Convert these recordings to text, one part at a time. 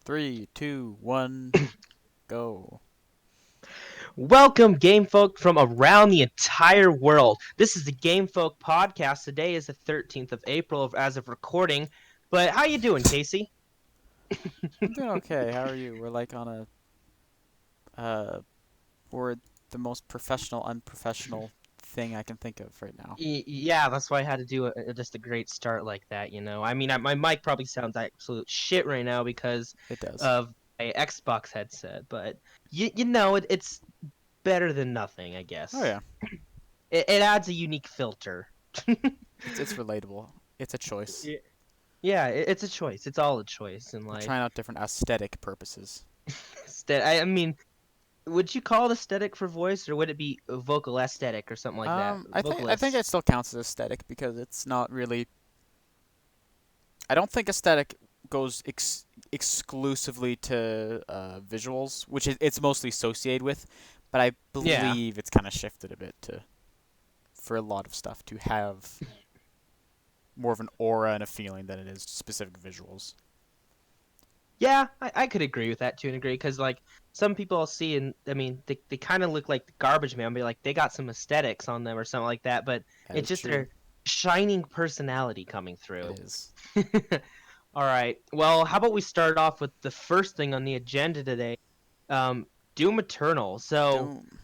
Three, two, one, go. Welcome, game folk from around the entire world. This is the Game Folk podcast. Today is the 13th of April as of recording. But how you doing, Casey? I'm doing okay. How are you? We're like on we're the most professional, unprofessional thing I can think of right now. Yeah, that's why I had to do just a great start like that. I mean, my mic probably sounds absolute shit right now because It does. of my Xbox headset, but it's better than nothing, I Oh guess. yeah, It adds a unique filter. it's relatable. It's a choice. Yeah, yeah, it's a choice. It's all a choice in We're life. trying out different aesthetic purposes. I mean, would you call it aesthetic for voice, or would it be a vocal aesthetic or something like that? I think it still counts as aesthetic because it's not really. I don't think aesthetic goes exclusively to visuals, which it's mostly associated with, but I Yeah, believe it's kind of shifted a bit to for a lot of stuff to have more of an aura and a feeling than it is specific visuals. yeah, I could agree with that to an degree because like some people I'll see, and I mean they kind of look like the garbage man, but like they got some aesthetics on them or something like that, but That it's is just true. their shining personality coming It through. is. All right, well, how about we start off with the first thing on the agenda today, um, Doom Eternal. So Doom.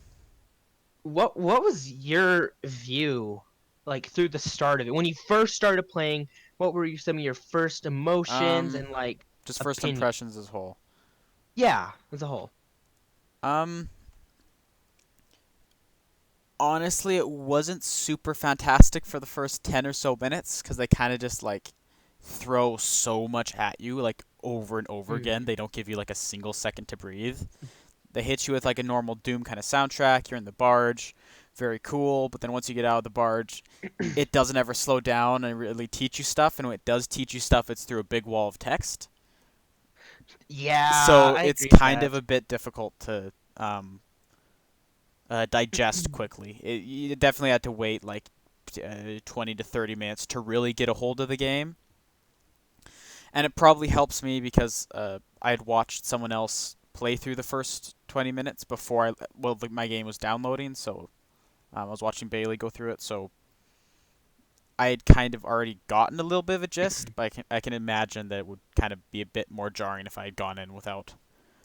what was your view like through the start of it when you first started playing? What were some of your first emotions Um, and like just first opinion? impressions as a whole. Yeah, as a whole. Um, honestly, it wasn't super fantastic for the first 10 or so minutes because they kind of just like throw so much at you like over and over again. Mhm. They don't give you like a single second to breathe. They hit you with like a normal Doom kind of soundtrack. You're in the barge, very cool. But then once you get out of the barge, it doesn't ever slow down and really teach you stuff. And when it does teach you stuff, it's through a big wall of text. Yeah, So I it's agree with kind of that. a bit difficult to digest quickly. You definitely had to wait like 20 to 30 minutes to really get a hold of the game. And it probably helps me because I had watched someone else play through the first 20 minutes before my game was downloading. So I was watching Bailey go through it. So I had kind of already gotten a little bit of a gist, but I can imagine that it would kind of be a bit more jarring if I had gone in without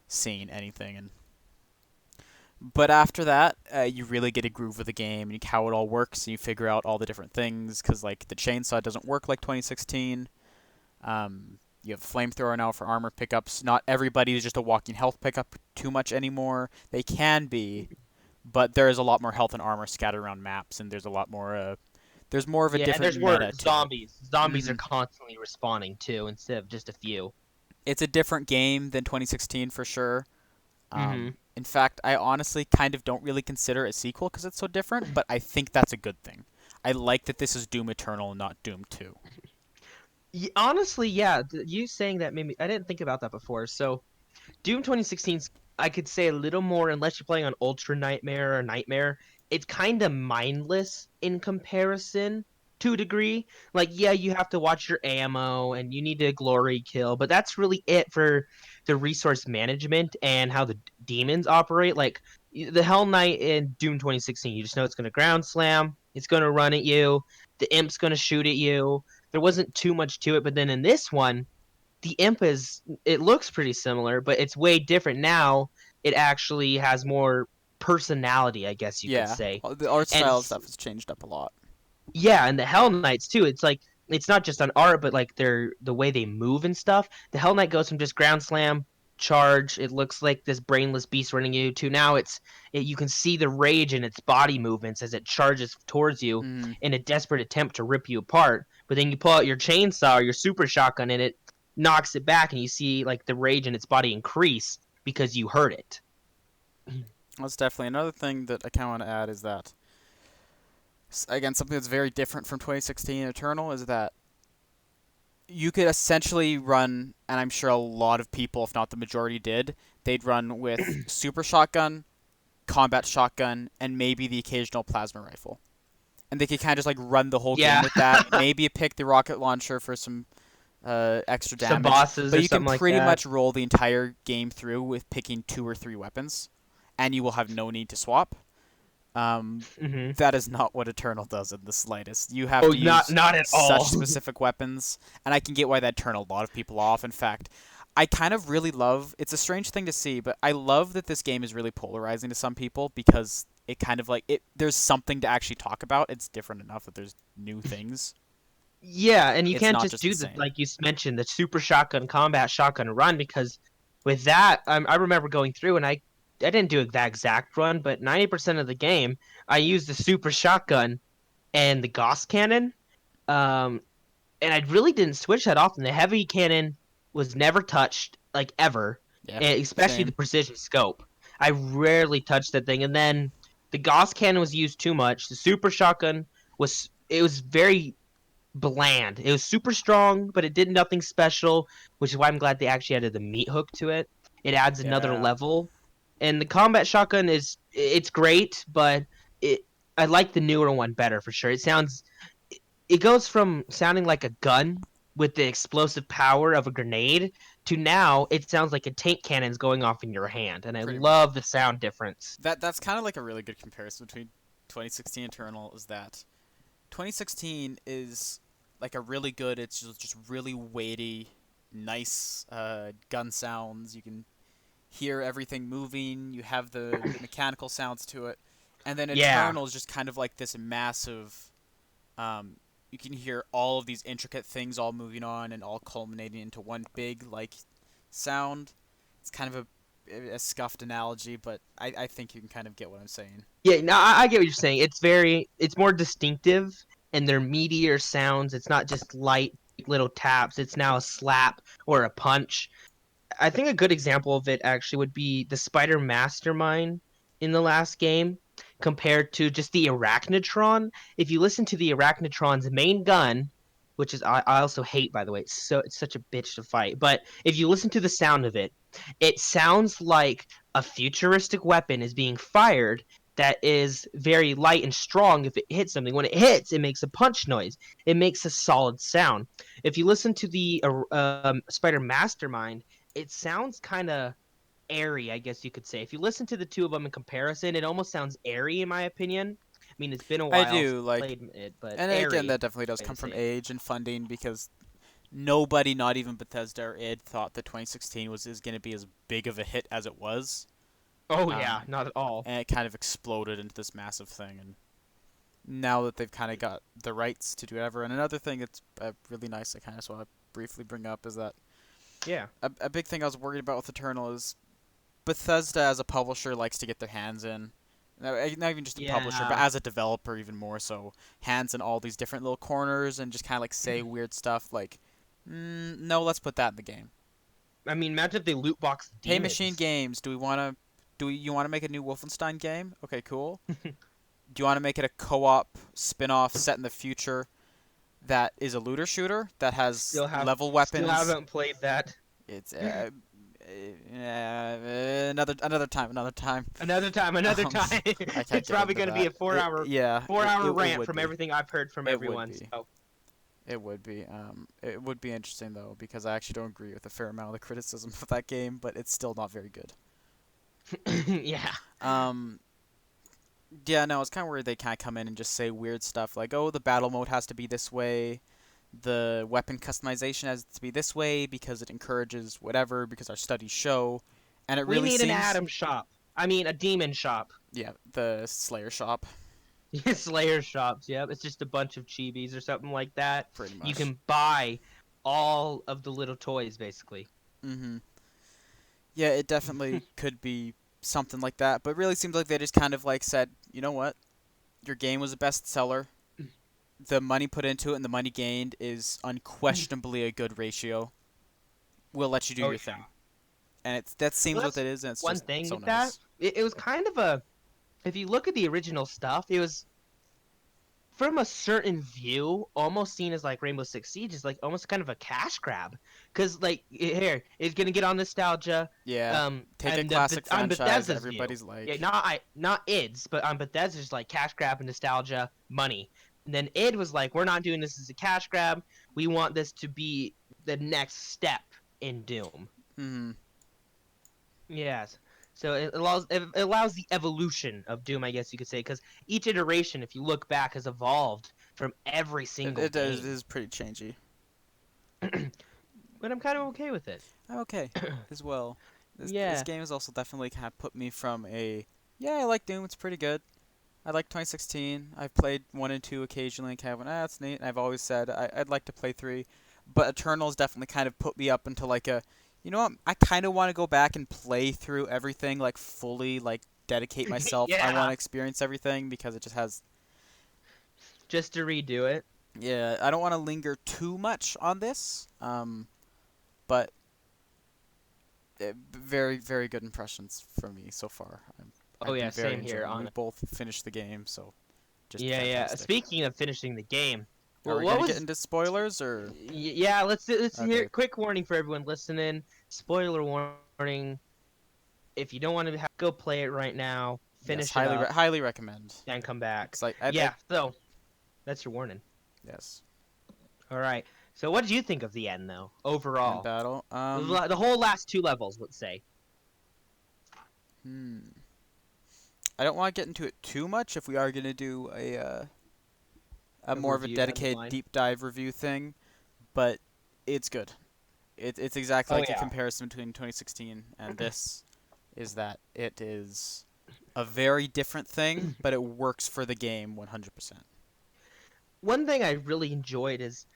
seeing anything. But after that, you really get a groove of the game and how it all works, and you figure out all the different things. Because like the chainsaw doesn't work like 2016. You have flamethrower now for armor pickups. Not everybody is just a walking health pickup too much anymore. They can be, but there is a lot more health and armor scattered around maps, and there's a lot more. There's more of a Yeah, and different there's more meta to it. zombies. Zombies are hmm constantly responding too, instead of just a few. It's a different game than 2016 for sure. Hmm. In fact, I honestly kind of don't really consider it a sequel because it's so different, but I think that's a good thing. I like that this is Doom Eternal, not Doom 2. Honestly, yeah, you saying that made me. I didn't think about that before. So Doom 2016's, I could say a little more, unless you're playing on Ultra Nightmare or Nightmare. It's kind of mindless in comparison to a degree. Like, yeah, you have to watch your ammo and you need to glory kill, but that's really it for the resource management and how the demons operate. Like, the Hell Knight in Doom 2016, you just know it's going to ground slam, it's going to run at you, the imp's going to shoot at you. There wasn't too much to it, but then in this one, the imp is, it looks pretty similar, but it's way different now. It actually has more personality, I guess you could Yeah, say. the art And style stuff has changed up a lot. yeah, and the Hell Knights too. It's like it's not just on art, but like the way they move and stuff. The Hell Knight goes from just ground slam, charge. It looks like this brainless beast running you to now you can see the rage in its body movements as it charges towards you Mm, in a desperate attempt to rip you apart. But then you pull out your chainsaw or your super shotgun and it knocks it back, and you see like the rage in its body increase because you hurt it. that's definitely another thing that I kind of want to add is that, again, something that's very different from 2016 Eternal is that you could essentially run, and I'm sure a lot of people, if not the majority, did. They'd run with super shotgun, combat shotgun, and maybe the occasional plasma rifle. And they could kind of just like run the whole game Yeah. with that. Maybe pick the rocket launcher for some extra Some damage, bosses but or you can something like pretty that. much roll the entire game through with picking 2 or 3 weapons, and you will have no need to swap. Um, Hmm. that is not what Eternal does in the slightest. You have Oh, to use not at such all. specific weapons, and I can get why that turned a lot of people off. In fact, I kind of really love. It's a strange thing to see, but I love that this game is really polarizing to some people because it kind of like it. There's something to actually talk about. It's different enough that there's new things. Yeah, and you It's can't not just just the do the same. like you mentioned the super shotgun combat shotgun run because with that I remember going through and I didn't do that exact run, but 90% of the game I used the super shotgun and the Gauss cannon. Um, and I really didn't switch that often. The heavy cannon was never touched, like ever, Yeah, especially the same. precision scope. I rarely touched that thing. And then the Gauss cannon was used too much. The super shotgun was very bland. It was super strong, but it did nothing special, which is why I'm glad they actually added the meat hook to it. It adds another Yeah, level. And the combat shotgun it's great, but it I like the newer one better for sure. It goes from sounding like a gun with the explosive power of a grenade to now it sounds like a tank cannon's going off in your hand, and I pretty love much. the sound difference. That's kind of like a really good comparison between 2016 Eternal. Is that 2016 is like a really good. It's just really weighty, nice gun sounds. You can hear everything moving. You have the mechanical sounds to it, and then Yeah. Eternal is just kind of like this massive. Um, you can hear all of these intricate things all moving on and all culminating into one big like sound. It's kind of a scuffed analogy, but I think you can kind of get what I'm saying. Yeah, no, I get what you're saying. It's more distinctive, and they're meatier sounds. It's not just light little taps. It's now a slap or a punch. I think a good example of it actually would be the Spider Mastermind in the last game compared to just the Arachnotron. If you listen to the Arachnotron's main gun, which is I also hate by the way, it's such a bitch to fight. But if you listen to the sound of it, it sounds like a futuristic weapon is being fired that is very light and strong if it hits something. When it hits, it makes a punch noise. It makes a solid sound. If you listen to the Spider Mastermind, it sounds kind of airy, I guess you could say. If you listen to the two of them in comparison, it almost sounds airy in my opinion. I mean, it's been a I while since do I like, played it, but and again, airy that definitely does way to come say from it. age and funding because nobody, not even Bethesda or id, thought that 2016 was going to be as big of a hit as it was. Oh yeah, Um, not at all. and it kind of exploded into this massive thing. And now that they've kind of got the rights to do whatever, and another thing that's really nice, I kind of just want to briefly bring up is that Yeah. a big thing I was worried about with Eternal is Bethesda as a publisher likes to get their hands in. Not even just a publisher, but Yeah. as a developer, even more so, hands in all these different little corners and just kind of like say weird stuff like, "No, let's put that in the game." I mean, imagine if they loot box Hey, Machine demons. Games, you want to make a new Wolfenstein game? Okay, cool. Do you want to make it a co-op spin-off set in the future that is a looter shooter that has level Still weapons? haven't played that. It's another time, another time. Another Um, time. I can't It's get probably into going to be that. a 4 hour Yeah, four hour it rant would from be. everything I've heard from It would everyone. be. So, It would be. It would be interesting though because I actually don't agree with a fair amount of the criticism of that game, but it's still not very good. yeah. Um, yeah, no, it's kind of weird they kind of come in and just say weird stuff like, "Oh, the battle mode has to be this way, the weapon customization has to be this way because it encourages whatever because our studies show," and it We really need an seems, Atom shop. I mean, a demon shop. yeah, the Slayer shop, Slayer shops, yep. It's just a bunch of chibis or something like that. pretty You much. can buy all of the little toys, basically. Mm-hmm. Yeah, it definitely could be something like that, but really seems like they just kind of like said, you know what, your game was a bestseller. The money put into it and the money gained is unquestionably a good ratio. We'll let you do Oh, your yeah. thing, and that seems Well, what that's it is, and it's one just thing so with that. nice. It was kind of a. If you look at the original stuff, it was from a certain view, almost seen as like Rainbow Six Siege is like almost kind of a cash grab, because like here it's gonna get on nostalgia, Yeah, take a and classic on franchise Bethesda's view, everybody's yeah, like, not id's, but on Bethesda's like cash grab and nostalgia money, and then id was like we're not doing this as a cash grab, we want this to be the next step in Doom. Hmm. Yes. So it allows the evolution of Doom, I guess you could say, because each iteration, if you look back, has evolved from every It, single it is it game. is pretty changey. But I'm kind of okay with it. I'm okay as well. This Yeah. game has also definitely kind of put me from a yeah, I like Doom. It's pretty good. I like 2016. I've played 1 and 2 occasionally and kind of went, that's neat. And I've always said I'd like to play 3. But Eternals definitely kind of put me up into like a, you know what, I kind of want to go back and play through everything, like fully, like dedicate myself. I want Yeah. to experience everything because it just has, Just to redo it. yeah, I don't want to linger too much on this. But very, very good impressions for me so far. Oh I've been yeah, very same here enjoying. We on. both finished the game, so just Yeah, yeah. fantastic. Speaking of finishing the game, Are we what gonna get was? into spoilers or? Yeah, let's hear. Okay. Quick warning for everyone listening. Spoiler warning. If you don't want to go play it right now, Yes, finish it up, highly recommend. then come back. It's like Yeah. So that's your warning. yes. All right. So what did you think of the end, though? End Overall, battle. the whole last two levels, let's say. Hmm. I don't want to get into it too much if we are gonna do a A more of a review down the dedicated line. deep dive review thing, but it's good. It's exactly Oh like a yeah. comparison between 2016 and this. Is that it is a very different thing, but it works for the game 100%. One thing I really enjoyed is,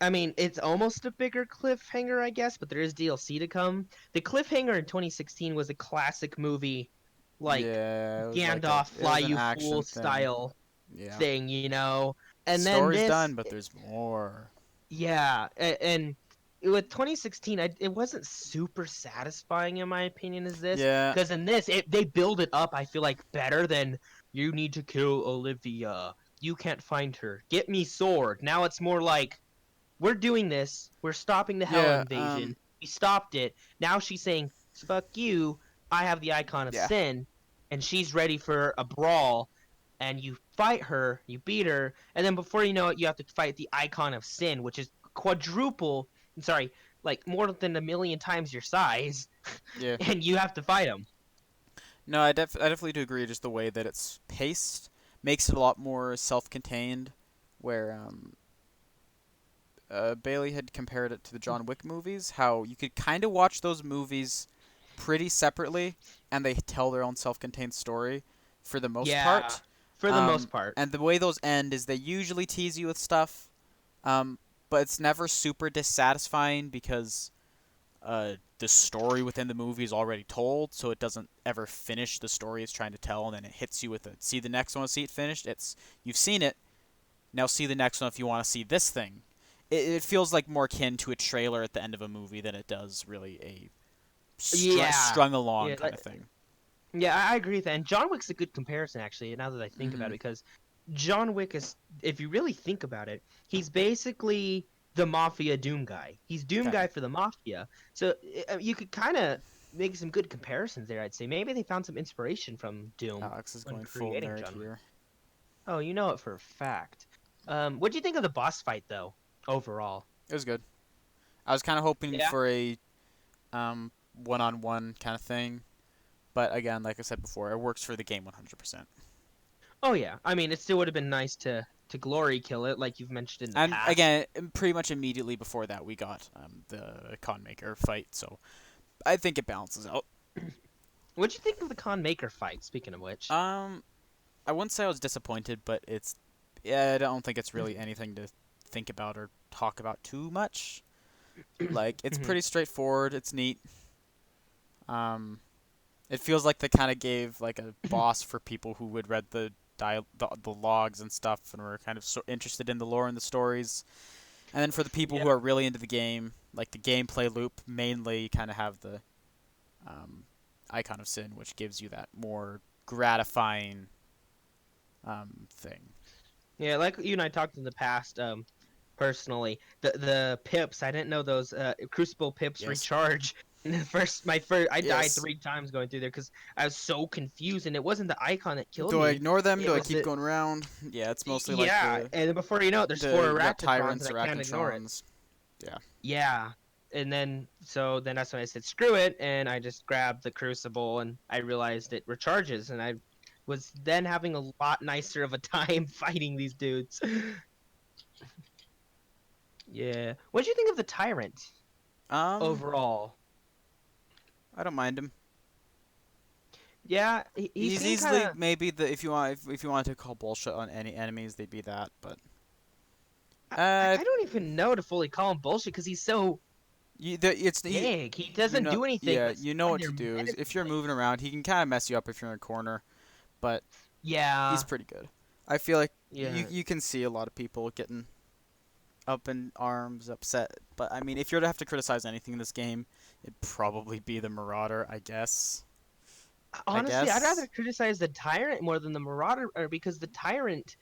I mean, it's almost a bigger cliffhanger, I guess, but there is DLC to come. The cliffhanger in 2016 was a classic movie, like Yeah, Gandalf it was fly an you fool action thing. style Yeah. thing, you know? And then Story's this, done, but there's more. yeah, and with 2016, it wasn't super satisfying in my opinion as this, Yeah. because in this, they build it up, I feel like, better than you need to kill Olivia. You can't find her. Get me sword. Now it's more like we're doing this. We're stopping the Hell Yeah, invasion. We stopped it. Now she's saying, "Fuck you. I have the icon of yeah. sin," and she's ready for a brawl. And you fight her, you beat her, and then before you know it, you have to fight the icon of sin, which is quadruple. Sorry, like more than a million times your size, Yeah. and you have to fight him. No, I definitely do agree just the way that it's paced makes it a lot more self-contained where Bailey had compared it to the John Wick movies, how you could kind of watch those movies pretty separately, and they tell their own self-contained story for the most Yeah, part. for the most part. And the way those end is they usually tease you with stuff, um, but it's never super dissatisfying because the story within the movie is already told, so it doesn't ever finish the story it's trying to tell, and then it hits you with a see the next one, see it finished. It's you've seen it, now see the next one if you want to see this thing. It feels like more akin to a trailer at the end of a movie than it does really a Yeah, strung along yeah, kind of thing. yeah. I agree with that. And John Wick's a good comparison, actually. Now that I think about Hmm. it, because John Wick is, if you really think about it, he's basically the mafia Doom guy. He's Doom Kind guy of. for the mafia. So you could kind of make some good comparisons there. I'd say maybe they found some inspiration from Doom Alex is when going full creating nerd John Wick. here. Oh, you know it for a fact. What do you think of the boss fight though, overall? It was good. I was kind of hoping Yeah. for a one-on-one kind of thing, but again, like I said before, it works for the game 100%. Oh yeah. I mean, it still would have been nice to glory kill it, like you've mentioned in the And past. again, pretty much immediately before that, we got the Con Maker fight, so I think it balances out. What'd you think of the Con Maker fight? Speaking of which. Um, I wouldn't say I was disappointed, but it's yeah, I don't think it's really anything to think about or talk about too much. Like it's Mhm. pretty straightforward. It's neat. Um, it feels like they kind of gave like a boss for people who had read the logs and stuff and were kind of interested in the lore and the stories. And then for the people Yeah. who are really into the game, like the gameplay loop, mainly you kind of have the um, icon of sin, which gives you that more gratifying thing. Yeah, like you and I talked in the past, personally. The pips, I didn't know those crucible pips Yes. recharge. In the first I died Yes. 3 times going through there because I was so confused and it wasn't the icon that killed Do I me. ignore them? It Do I was keep the going around? Yeah, it's mostly like yeah, and then before you know it, there's four the arachnotrons tyrants, and I can't ignore it. arachnotrons. Yeah. Yeah. And then that's when I said screw it, and I just grabbed the crucible, and I realized it recharges, and I was then having a lot nicer of a time fighting these dudes. Yeah. What did you think of the tyrant Um, overall? I don't mind him. Yeah, he He's seemed kind easily of. maybe the if you want to call bullshit on any enemies, they'd be that. But I, uh, I don't even know to fully call him bullshit because he's so it's big. He you doesn't know, do anything yeah, but you know stand what there to do. Is if you're menacingly. moving around, he can kind of mess you up if you're in a corner. But he's Yeah, pretty good. I feel like yeah. you can see a lot of people getting up in arms, upset. But I mean, if you're to have to criticize anything in this game, it'd probably be the Marauder, I guess. I Honestly, I'd rather guess. criticize the tyrant more than the marauder, because the tyrant,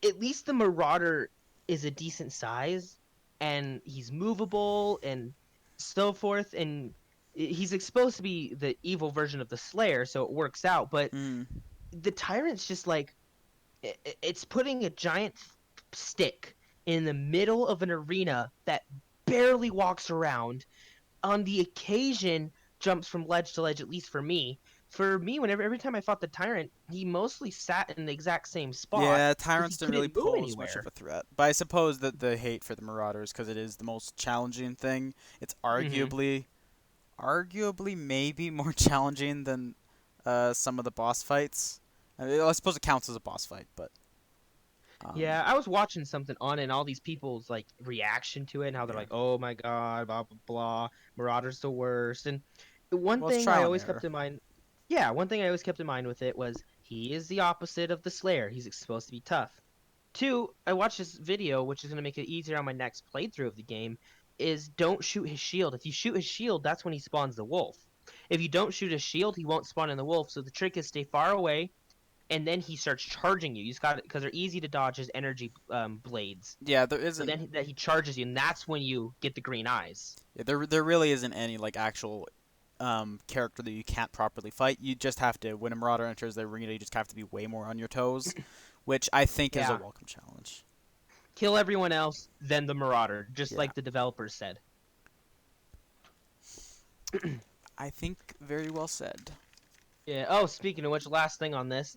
at least the marauder is a decent size, and he's movable and so forth, and he's supposed to be the evil version of the Slayer, so it works out. But Mm. the tyrant's just like it's putting a giant stick in the middle of an arena that barely walks around, on the occasion jumps from ledge to ledge, at least for me. For me, whenever every time I fought the tyrant, he mostly sat in the exact same spot Yeah, because he Tyrants didn't really couldn't move pose much of anywhere. a threat. But I suppose that the hate for the Marauders, because it is the most challenging thing, it's Hmm. arguably maybe more challenging than some of the boss fights. I suppose it counts as a boss fight, but um, Yeah, I was watching something on it, and all these people's like reaction to it, and how they're yeah. like, "Oh my god, blah blah blah, Marauder's the worst." And one Well, it's thing I trial and always kept error. in mind, yeah, one thing I always kept in mind with it was he is the opposite of the Slayer. He's supposed to be tough. Two, I watched this video, which is going to make it easier on my next playthrough of the game, is don't shoot his shield. If you shoot his shield, that's when he spawns the wolf. If you don't shoot his shield, he won't spawn in the wolf. So the trick is stay far away, and then he starts charging you. You just got it because they're easy to dodge his energy blades. Yeah, there So isn't. then that he charges you, and that's when you get the green eyes. Yeah, there really isn't any like actual character that you can't properly fight. You just have to when a Marauder enters the arena, you just have to be way more on your toes, which I think is a Yeah, welcome challenge. kill everyone else, then the Marauder, just Yeah. like the developers said. I think very well said. Yeah. Oh, speaking of which, last thing on this,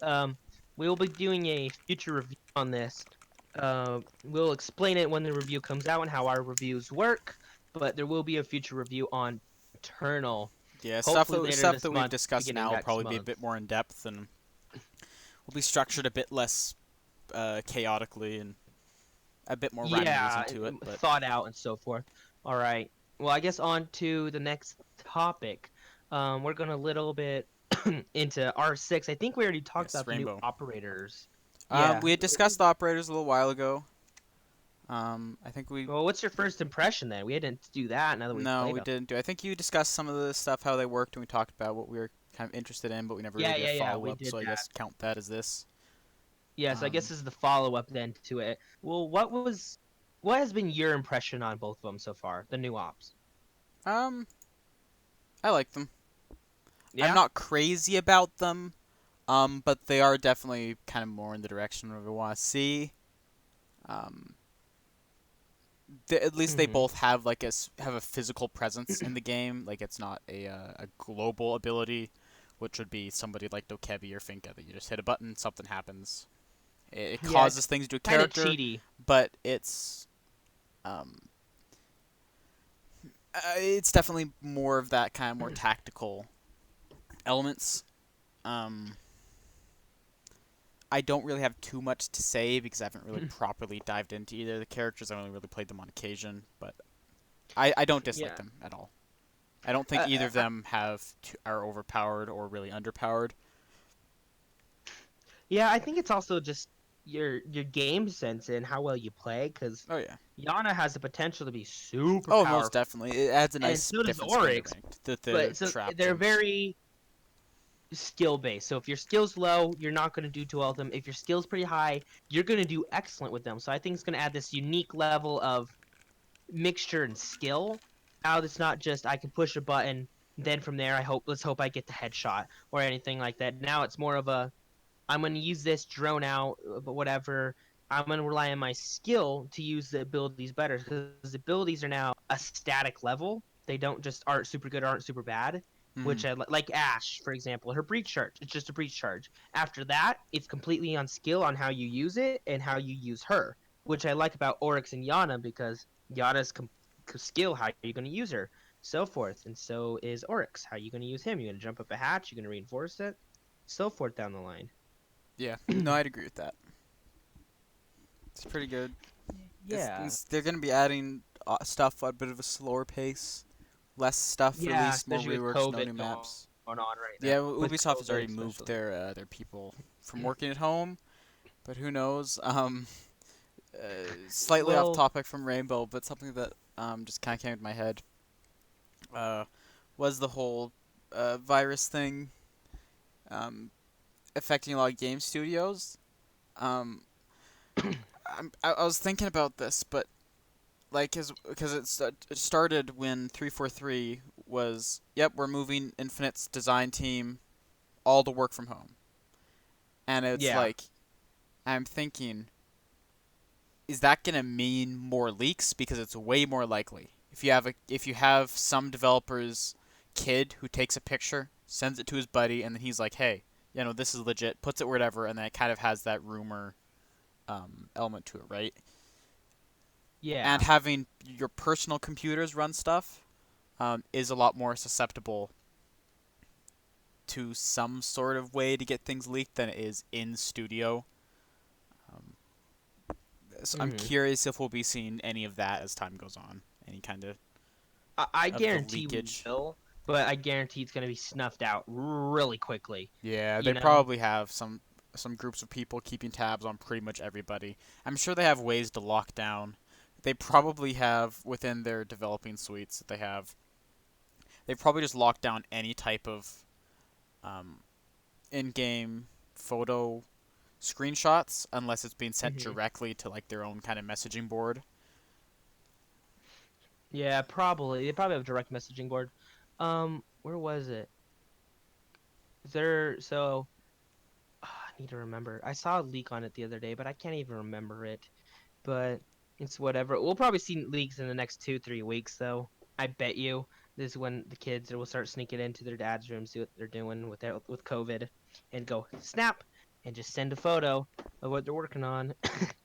we will be doing a future review on this. We'll explain it when the review comes out and how our reviews work. But there will be a future review on Eternal, Yeah, hopefully later stuff this that we've month, discussed beginning now will next probably be a month. bit more in depth and will be structured a bit less chaotically and a bit more rhyme and reason Yeah, to it. But thought out and so forth. All right. Well, I guess on to the next topic. We're going to a little bit into R6. I think we already talked yes, about the new Rainbow. operators. Yeah. We had discussed the operators a little while ago. I think we Well, what's your first impression then? We didn't do that now that we've no, played we them. didn't do. I think you discussed some of the stuff how they worked and we talked about what we were kind of interested in, but we never really Yeah, did a yeah, yeah. follow We up. did So I that. guess count that as this. Yeah, so I guess Um, this is the follow up then to it. Well, what has been your impression on both of them so far? The new ops. um, I like them. I'm Yeah. not crazy about them. But they are definitely kind of more in the direction we want to see. Um, at least they Mhm. both have like have a physical presence in the game. Like it's not a global ability, which would be somebody like Dokebi or Finka that you just hit a button, something happens. It Yeah, causes it's things to a kind of character, cheaty. but um, it's definitely more of that kind of more tactical elements. Um, I don't really have too much to say because I haven't really properly dived into either of the characters. I only really played them on occasion, but I don't dislike Yeah. them at all. I don't think Uh, either uh, of uh, them are overpowered or really underpowered. yeah, I think it's also just your game sense and how well you play, because Oh yeah. Yana has the potential to be super Oh, most powerful, definitely. It adds a and nice so does different spin to Oryx. ranked. But The so trap they're jumps. very skill based. So if your skill's low, you're not going to do too well with them. If your skill's pretty high, you're going to do excellent with them. So I think it's going to add this unique level of mixture and skill. Now it's not just I can push a button, then from there let's hope I get the headshot or anything like that. Now it's more of a I'm going to use this drone out, but whatever. I'm gonna rely on my skill to use the abilities better because the abilities are now a static level. They don't just aren't super good, aren't super bad. Hmm. Which like Ash, for example, her breach charge. It's just a breach charge. After that, it's completely on skill on how you use it and how you use her. Which I like about Oryx and Yana because Yana's skill, how you're gonna use her, so forth, and so is Oryx. How you gonna use him? You're gonna jump up a hatch. You're gonna reinforce it, so forth down the line. Yeah, no, I'd agree with that. It's pretty good. Yeah. They're gonna be adding stuff at a bit of a slower pace, less stuff Yeah, released, more especially with reworks, no new COVID going maps. on right now. Yeah, With Ubisoft has COVID, already moved especially. their people from working at home, but who knows? Slightly off Well, topic from Rainbow, but something that just kind of came to my head uh, was the whole virus thing um, affecting a lot of game studios. Um, I was thinking about this, but like, because it started when 343 was, yep, we're moving Infinite's design team all to work from home, and it's yeah. like I'm thinking, is that gonna mean more leaks? Because it's way more likely if you have some developer's kid who takes a picture, sends it to his buddy, and then he's like, hey, this is legit, puts it wherever, and then it kind of has that rumor element to it, right? And Yeah. having your personal computers run stuff is a lot more susceptible to some sort of way to get things leaked than it is in studio. Um, so I'm hmm curious if we'll be seeing any of that as time goes on. Any kind I of the guarantee we leakage. will, but I guarantee it's going to be snuffed out really quickly. Yeah, You they know? probably have some groups of people keeping tabs on pretty much everybody. I'm sure they have ways to lock down. They probably have within their developing suites that they've probably just locked down any type of um, in-game photo screenshots unless it's being sent hmm directly to like their own kind of messaging board. Yeah, probably. They probably have a direct messaging board. Where was it? Is there so I need to remember. I saw a leak on it the other day, but I can't even remember it. But it's whatever. We'll probably see leaks in the next 2-3 weeks, though. I bet you this is when the kids will start sneaking into their dad's rooms, see what they're doing with COVID, and go snap and just send a photo of what they're working on,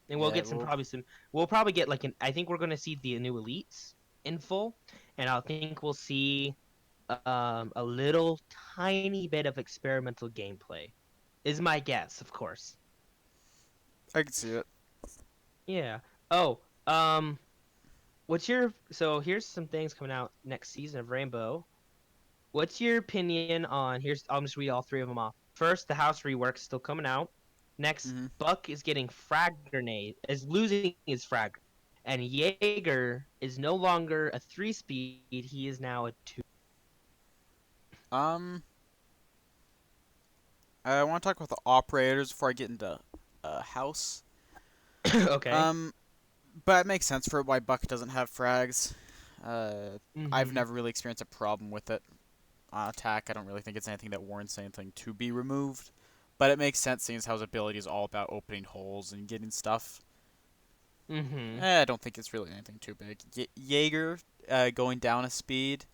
and we'll Yeah, get well, some. We'll probably get like an. I think we're gonna see the new elites in full, and I think we'll see a little tiny bit of experimental gameplay. Is my guess, of course. I can see it. Yeah. Oh, um, what's your so here's some things coming out next season of Rainbow. What's your opinion on here's I'll just read all three of them off. First, the house rework still coming out. Next, Hmm. Buck is getting frag grenade is losing his frag. And Jaeger is no longer a 3 speed, he is now a 2. Um, I want to talk about the operators before I get into house. Okay. Um, but it makes sense for why Buck doesn't have frags. I've Mhm. never really experienced a problem with it on attack. I don't really think it's anything that warrants anything to be removed. But it makes sense seeing as how his ability is all about opening holes and getting stuff. Mhm. I don't think it's really anything too big. Jaeger going down a speed.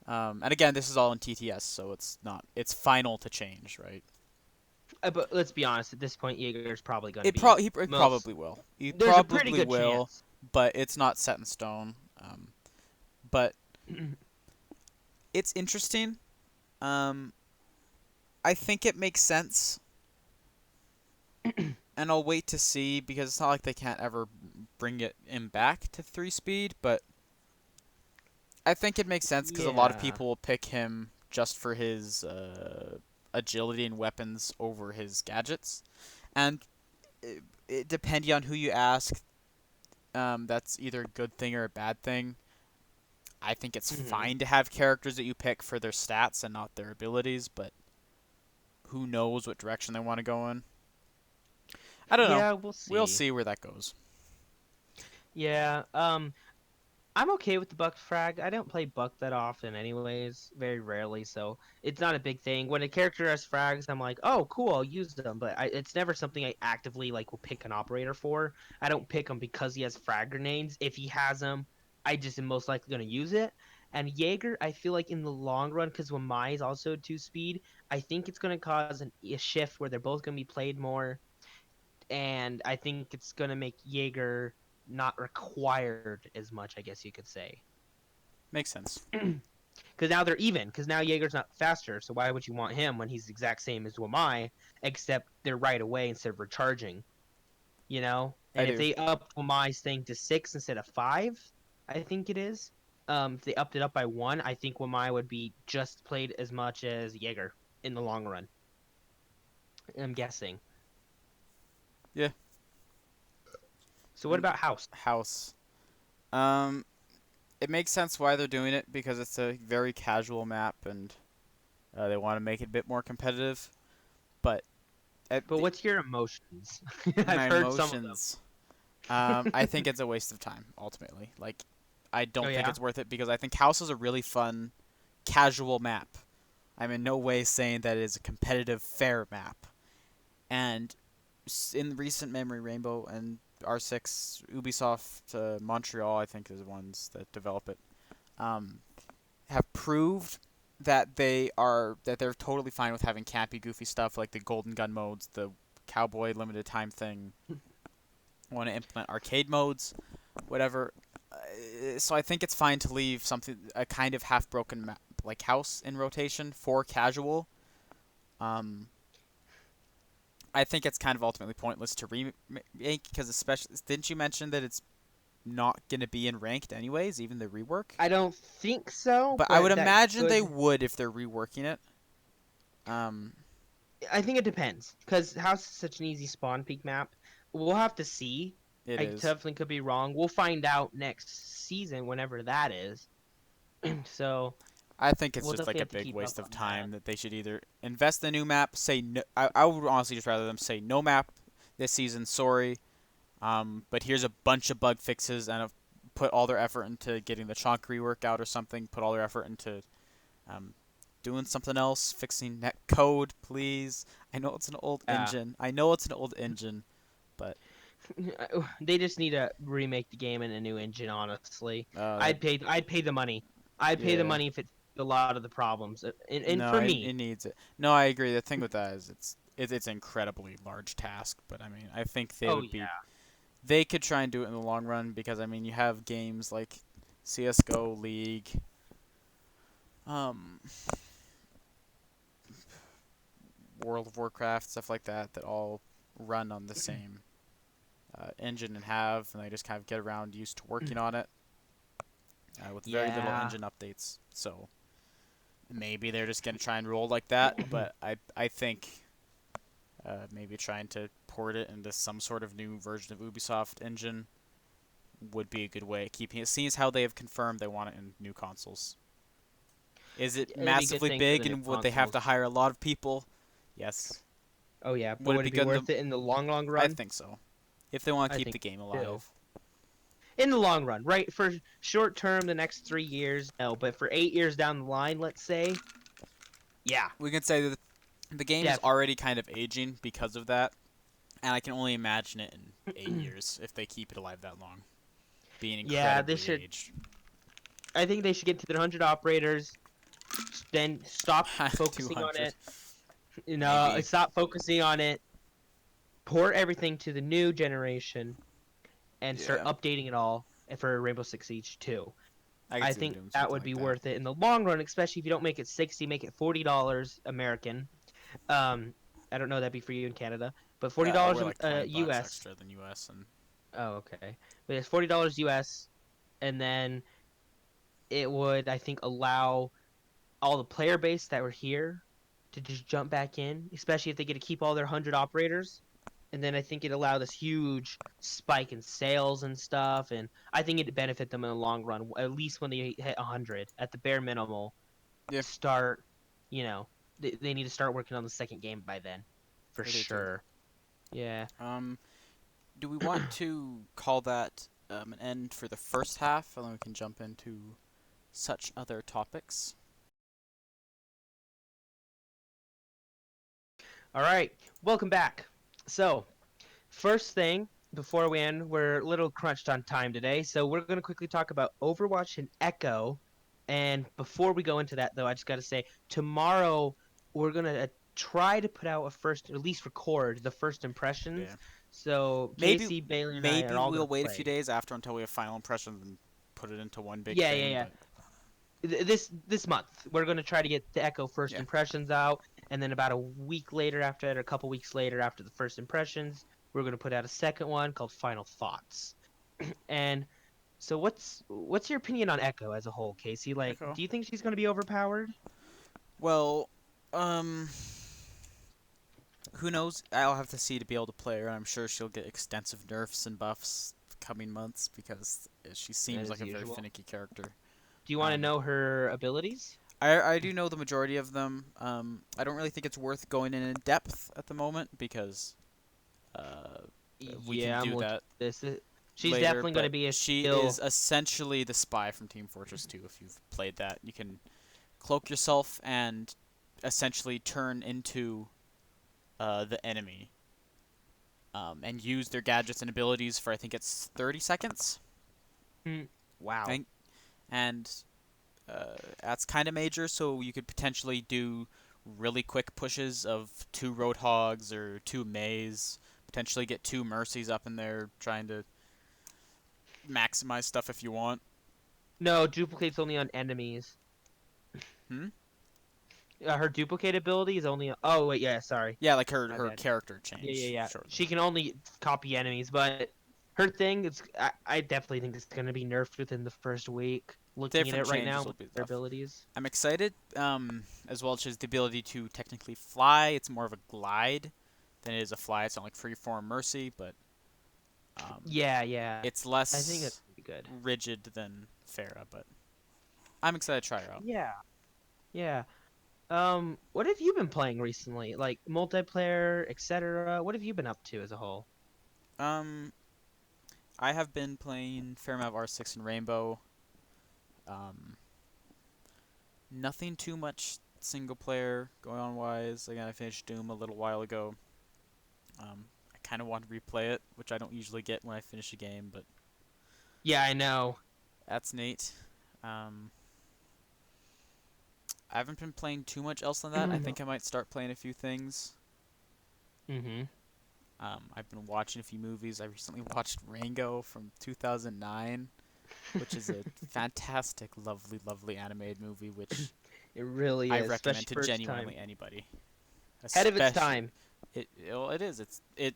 And again, this is all in TTS, so it's not. It's final to change, right? But let's be honest, at this point Jaeger's probably going to It be he most probably will. He there's a pretty probably good will, chance. but it's not set in stone. But it's interesting. Um, I think it makes sense, and I'll wait to see because it's not like they can't ever bring it in back to 3 speed. But I think it makes sense because a lot of Yeah. people will pick him just for his agility and weapons over his gadgets, and depending on who you ask, that's either a good thing or a bad thing. I think it's Mhm. fine to have characters that you pick for their stats and not their abilities, but who knows what direction they want to go in. I don't know. Yeah, we'll We'll see. see where that goes. Yeah. I'm okay with the Buck frag. I don't play Buck that often, anyways, very rarely, so it's not a big thing. When a character has frags, I'm like, oh, cool, I'll use them, but it's never something I actively like will pick an operator for. I don't pick him because he has frag grenades. If he has them, I just am most likely going to use it. And Jaeger, I feel like in the long run, because when Mai is also 2 speed, I think it's going to cause a shift where they're both going to be played more, and I think it's going to make Jaeger not required as much, I guess you could say. Makes sense. Because now they're even. Because now Jaeger's not faster, so why would you want him when he's the exact same as Wamai, except they're right away instead of recharging? You know. I And if do. they upped Wamai's thing to 6 instead of 5, I think it is. If they upped it up by 1, I think Wamai would be just played as much as Jaeger in the long run. I'm guessing. Yeah. So what And about House? House. Um, it makes sense why they're doing it because it's a very casual map and they want to make it a bit more competitive. But at But the, what's your emotions? I've my heard some of emotions, them. I think it's a waste of time ultimately. Like, I Oh don't think yeah. it's worth it because I think House is a really fun, casual map. I'm in no way saying that it is a competitive, fair map. And in recent memory, Rainbow and R6, Ubisoft, Montreal, I think, is the ones that develop it, um, have proved that they're totally fine with having campy, goofy stuff like the golden gun modes, the cowboy limited time thing. Want to implement arcade modes, whatever. So I think it's fine to leave something a kind of half broken map like House in rotation for casual. Um, I think it's kind of ultimately pointless to remake because especially didn't you mention that it's not going to be in ranked anyways, even the rework? I don't think so, But I would but that imagine they could. would if they're reworking it. Um, I think it depends because House is such an easy spawn peak map. We'll have to see. it I is. definitely could be wrong. We'll find out next season, whenever that is. So I think it's we'll just like definitely a have to big keep up waste of on that. time that they should either invest in a new map, say no. I would honestly just rather them say no map this season. Sorry, but here's a bunch of bug fixes and put all their effort into getting the chonk rework out or something. Put all their effort into um, doing something else, fixing net code, please. I know it's an old Yeah. engine. I know it's an old engine, but They just need to remake the game in a new engine. Honestly, that I'd pay the money. I'd pay the yeah. money if it fixed a lot of the problems. And No, for it me, needs it. No, I agree. The thing with that is it's an incredibly large task, but I mean, I think oh yeah, they could try and do it in the long run because I mean, you have games like CS:GO, League, um, World of Warcraft, stuff like that that all run on the same engine and they just kind of get around used to working on it with very little yeah. engine updates. So maybe they're just gonna try and roll like that, but I think maybe trying to port it into some sort of new version of Ubisoft engine would be a good way of keeping it. Seeing as how they have confirmed they want it in new consoles. Is it It'd be a good massively thing for the big new and would they have to consoles. hire a lot of people? Yes. Oh yeah, but Would it would be it be good in the? worth it in the long I run? think so. If they want to I keep the think game too. alive. In the long run, right? For short term, the next 3 years, no. But for 8 years down the line, let's say, yeah, We can say that the game is definitely. already kind of aging because of that, and I can only imagine it in 8 years if they keep it alive that long, being Yeah, they incredibly should. aged. I think they should get to their 100 operators. Then stop Two focusing on hundred, it. You know, maybe. stop focusing on it. Port everything to the new generation and start Yeah, updating it all for Rainbow Six Siege 2. I could I see them think doing that something would like be that. worth it in the long run, especially if you don't make it 60, make it $40 American. Um, I don't know that'd be for you in Canada, but $40 We're like 20 bucks US. extra than US, and Oh, okay. But it's $40 US, and then it would, I think, allow all the player base that were here to just jump back in, especially if they get to keep all their 100 operators. And then I think it allowed this huge spike in sales and stuff, and I think it'd benefit them in the long run, at least when they hit 100 at the bare minimal. yeah, Start, you know, they need to start working on the second game by then, for I do too. sure. Yeah. Um, do we want to call that? an end for the first half, and then we can jump into such other topics. All right, welcome back. So, first thing before we end, we're a little crunched on time today, so we're going to quickly talk about Overwatch and Echo. And before we go into that, though, I just got to say tomorrow we're going to try to put out a first, or at least record the first Yeah. impressions. So Maybe Casey, Bailey, and I are maybe all going we'll to wait a few play. days after until we have final impressions and put it into one big Yeah, yeah, thing. yeah. But This month we're going to try to get the Echo first yeah, impressions out, and then about a week later after that, or a couple weeks later after the first impressions, we're going to put out a second one called Final Thoughts. And so what's your opinion on Echo as a whole, Casey? Like, Echo. do you think she's going to be overpowered? Well, um, who knows? I'll have to see to be able to play her. I'm sure she'll get extensive nerfs and buffs coming months because she seems like As a very usual. finicky character. Do you want to Um, know her abilities? I do know the majority of them. I don't really think it's worth going in depth at the moment because uh, we can Yeah, I'm do looking that at this. She's later. definitely going to But be a she is skill. essentially the spy from Team Fortress 2. If you've played that, you can cloak yourself and essentially turn into the enemy and use their gadgets and abilities for I think it's 30 seconds. Hmm. Wow. And, and that's kind of major, so you could potentially do really quick pushes of two Roadhogs or two Mays, potentially get two Mercies up in there trying to maximize stuff if you want. No, duplicates only on enemies. Hmm? Her duplicate ability is only. Oh wait, yeah, sorry, Yeah, like her my her bad. character Yeah, yeah, change yeah. shortly. She can only copy enemies, but her thing is, I definitely think it's gonna be nerfed within the first week. Looking at Different it right changes now will with be her tough. abilities. I'm excited, as well as the ability to technically fly. It's more of a glide than it is a fly. It's not like freeform Mercy, but um, Yeah, yeah. it's I think that's less gonna be good. rigid than Farah. But I'm excited to try her out. Yeah, yeah. What have you been playing recently? Like multiplayer, etc. What have you been up to as a whole? Um, I have been playing fair amount of R6 and Rainbow. Um, Nothing too much single player going on wise. Again, I finished Doom a little while ago. I kind of want to replay it, which I don't usually get when I finish a game, but Yeah, I know. that's neat. Um, I haven't been playing too much else than that. I think I might start playing a few things. Mm-hmm. I've been watching a few movies. I recently watched Rango from 2009, which is a fantastic, lovely, lovely animated movie, which It really I is, recommend especially to first time. genuinely anybody. Ahead of its Especially time. well, it is. It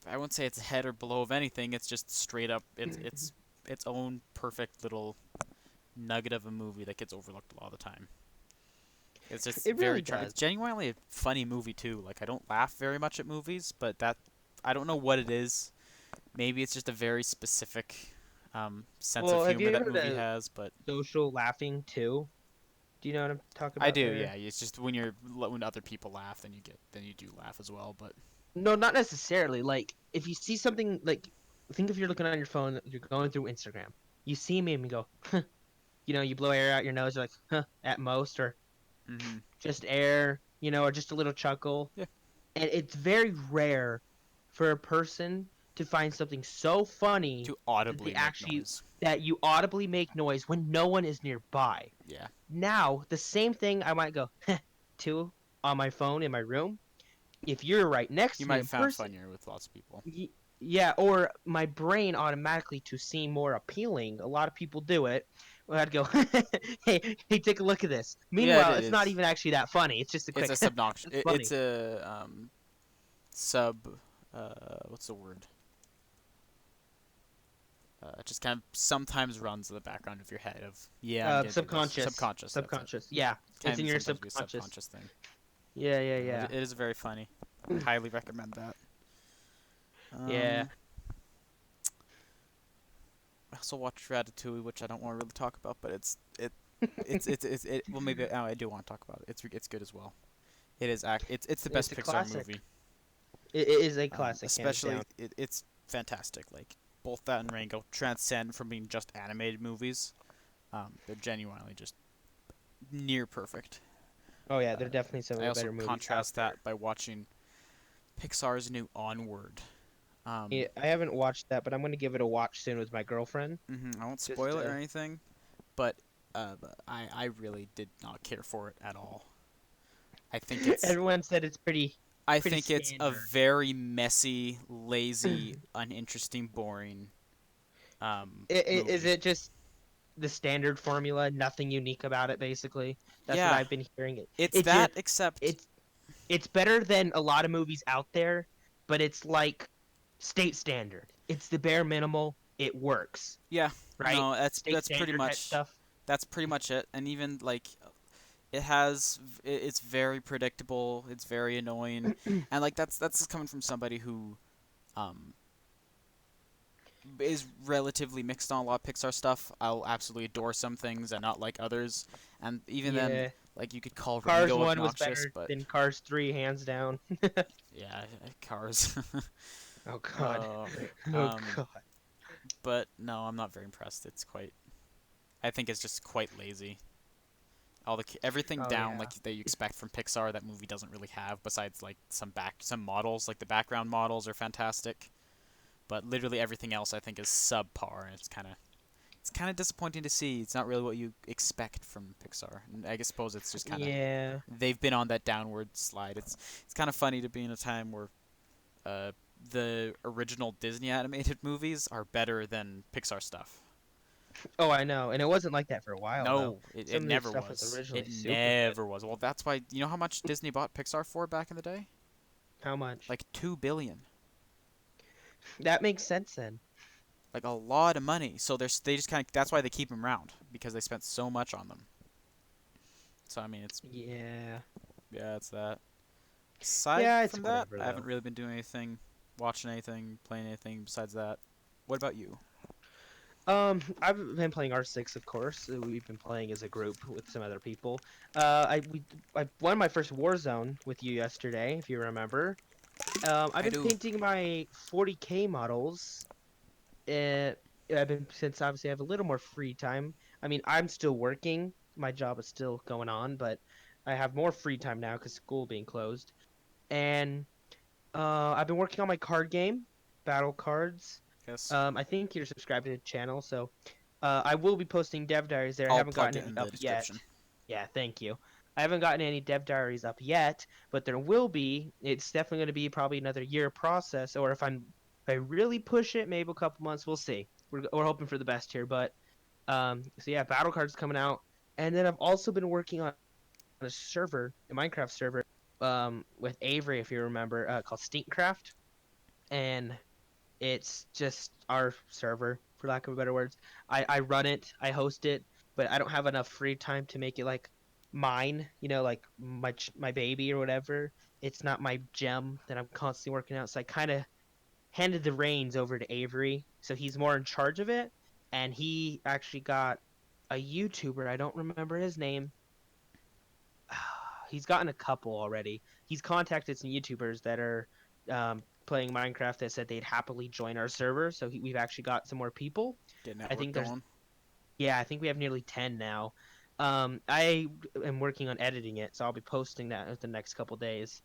I won't say it's ahead or below of anything. It's just straight up. It's its own perfect little nugget of a movie that gets overlooked a lot of the time. It's just It really It's does. genuinely a funny movie too. Like I don't laugh very much at movies, but that I don't know what it is. Maybe it's just a very specific sense of Well, have humor you that heard movie of has. But social laughing too? Do you know what I'm talking I about do, there? yeah. It's just when other people laugh, then you do laugh as well. But No, not necessarily. Like, if you see something, like, think if you're looking on your phone, you're going through Instagram, you see a meme and go, huh, you blow air out your nose, you're like, huh, at most, or mm-hmm. just air, or just a little chuckle. Yeah, And it's very rare for a person to find something so funny to that they audibly make actually noise. that you audibly make noise when no one is nearby. Yeah, Now, the same thing I might go to on my phone in my room. If you're right next you to me might in find person, funnier with lots of people. yeah, or my brain automatically to seem more appealing. A lot of people do it. Well, I'd go, hey, take a look at this. Yeah, it Meanwhile, it's not is. even actually that funny. It's just a It's quick, a subnoxious. that's It's funny. a sub. What's the word? It just kind of sometimes runs in the background of your head of yeah, I'm gonna do this. Subconscious, Subconscious. That's it. subconscious. Yeah, Can it's in even your sometimes be a subconscious. subconscious thing. Yeah, yeah, No, yeah, it is very funny. Highly recommend that. yeah. I also watched Ratatouille, which I don't want to really talk about, but well maybe I do want to talk about it. It's good as well. It's the It's best a Pixar classic. movie. It is a classic, hands Especially down. it's fantastic. Like both that and Rango transcend from being just animated movies. They're genuinely just near perfect. Oh yeah, they're definitely some of I the also better movies out contrast there. that by watching Pixar's new Onward. Yeah, I haven't watched that, but I'm gonna give it a watch soon with my girlfriend. I won't Just spoil it or anything, but I really did not care for it at all. I think it's everyone said it's I pretty think it's a standard. very messy, lazy, uninteresting, boring Is movie. it just the standard formula, nothing unique about it, basically? That's what Yeah, I've been hearing. it's It just that except it's it's better than a lot of movies out there, but it's like state standard. It's the bare minimal. It works, yeah, right? no, that's State that's pretty standard type much stuff. that's pretty much it. And even like it's very predictable. It's very annoying, and like that's coming from somebody who um is relatively mixed on a lot of Pixar stuff. I'll absolutely adore some things and not like others, and even then, Yeah, like you could call Cars Rango 1 was obnoxious, better but than Cars 3, hands down. yeah, Cars. Oh god. uh, Oh um, god. but no, I'm not very impressed. It's quite. I think it's just quite lazy. Everything Oh down yeah. like that you expect from Pixar that movie doesn't really have. Besides like some models, like the background models are fantastic, but literally everything else I think is subpar, and it's kind of disappointing to see. It's not really what you expect from Pixar. And I guess suppose it's just kind of Yeah. they've been on that downward slide. It's kind of funny to be in a time where uh, the original Disney animated movies are better than Pixar stuff. Oh, I know. And it wasn't like that for a while though. No, it Some of the never stuff was was. originally It super good. never was. Well, that's why you know how much Disney bought Pixar for back in the day? How much? Like 2 billion. That makes sense then. Like a lot of money. So they just kind of that's why they keep them around because they spent so much on them. So I mean, it's Yeah. yeah, it's that. Aside Yeah, from it's that, whatever I haven't though. really been doing anything, watching anything, playing anything besides that. What about you? I've been playing R6, of course. We've been playing as a group with some other people. I won my first Warzone with you yesterday, if you remember. I've I been do. painting my 40K models. Uh, I've been since obviously I have a little more free time. I mean, I'm still working. My job is still going on, but I have more free time now because school being closed. And I've been working on my card game, Battle Cards. Guess I think you're subscribed to the channel, so I will be posting dev diaries there. I I'll haven't plug gotten it any in the up yet. description. Yeah, thank you. I haven't gotten any dev diaries up yet, but there will be. It's definitely going to be probably another year process, or if I really push it, maybe a couple months. We'll see. We're hoping for the best here, but so yeah, battle cards coming out, and then I've also been working on a server, a Minecraft server, with Avery, if you remember, called Stinkcraft, and it's just our server, for lack of better words. I run it, I host it, but I don't have enough free time to make it like mine, like my baby or whatever. It's not my gem that I'm constantly working out. So I kind of handed the reins over to Avery, so he's more in charge of it. And he actually got a YouTuber, I don't remember his name. He's gotten a couple already. He's contacted some YouTubers that are playing Minecraft that said they'd happily join our server. So we've actually got some more people. Get I network think there's, going. yeah, I think we have nearly 10 now. I am working on editing it, so I'll be posting that in the next couple days.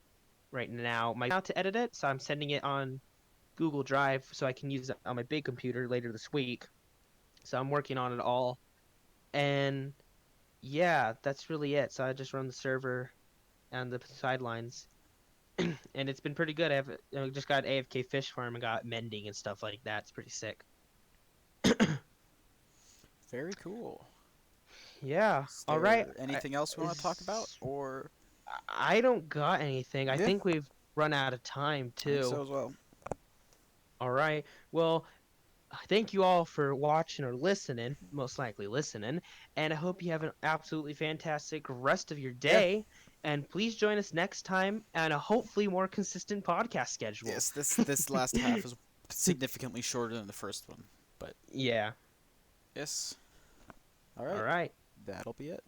Right now, my how to edit it, so I'm sending it on Google Drive so I can use it on my big computer later this week. So I'm working on it all, and yeah, that's really it. So I just run the server and the sidelines, and it's been pretty good. I just got AFK fish farm and got mending and stuff like that. It's pretty sick. Very cool. Yeah. Is All right. there anything else we want to talk about, Is or I don't got anything. I yeah, think we've run out of time I think too. so as well. All right. Well, thank you all for watching or listening, most likely listening, and I hope you have an absolutely fantastic rest of your Yeah. day. And please join us next time and a hopefully more consistent podcast schedule. Yes, this last half is significantly shorter than the first one, but Yeah. yes. All All right, right. that'll be it.